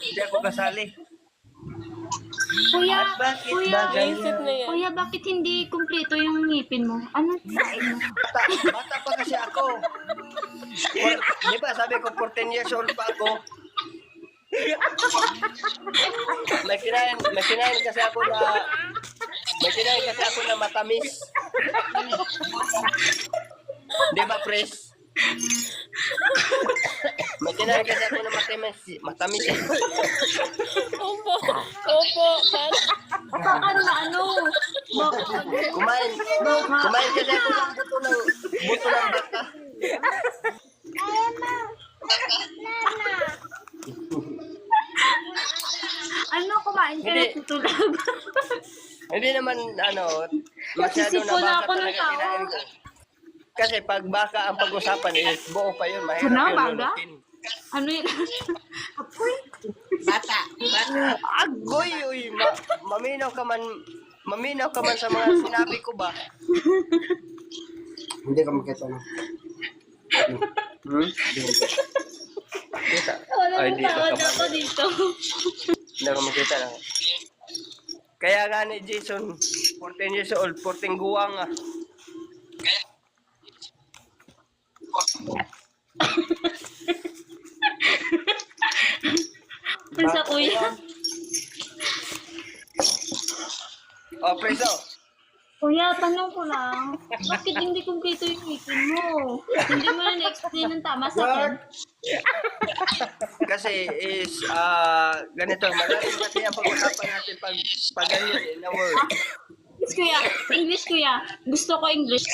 Hindi ako kasali. Kuya, At bakit kuya, ba ganyan? Isip na yan. kuya, bakit hindi kumpleto yung ngipin mo? Anong kain mo? Bata pa kasi ako. Di ba sabi ko 14 years old pa ako. May kinain kasi ako na matamis. Di ba, Pres? May kinain kasi ako na matamis. Opo. Opo. Baka na ano? Kumain kasi ako ng buto ng baka. Ano, kumain ka Hindi. na tutulog? Hindi naman, masyado Nagsisipon na ako baka ng talaga tao. kinain ko. Kasi pag baka ang pag-usapan is buo pa yun, mahirap Ano, yun baga? lulutin. Ano yun? Apoy? Bata. Agoy, uy, maminaw ka man sa mga sinabi ko ba? Hindi ka makita na. Kita. Ay, dito ka Tawad ba? ako dito. Hindi ka makita na. Kaya nga ni Jason, 14 years old, 14 guwang ah. Sa kuya. Oh, preso. Kuya, tanong ko lang. Bakit hindi kumpleto yung ngipin mo? Hindi mo na na-explain ng tama sa akin. Kasi is, ganito, magaling kasi ang pag-usapan natin pag ganyan in a word. English, kuya. English, kuya. Gusto ko English.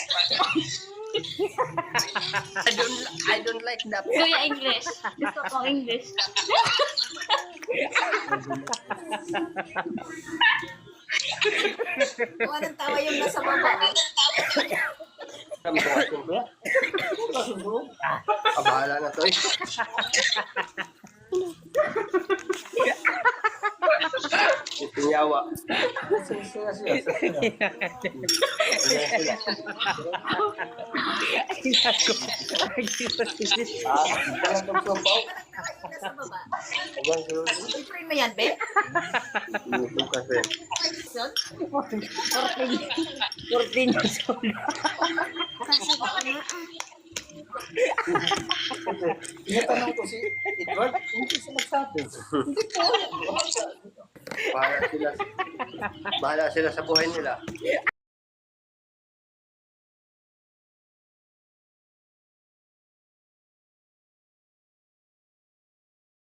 I don't like that. Kuya, English. Gusto ko English. Tawa ng tawa yung nasa baba. Kami ko ating kuya. Bahala na to eh. Itinyawa. Sila. Talagang sopaw. Nasa baba. Hanggang sa Boyfriend mo yan, be? YouTube kasi. Son? 14 years old. Tinatanong ko si Edward, hindi siya nagsabi. Bahala sila sa buhay nila.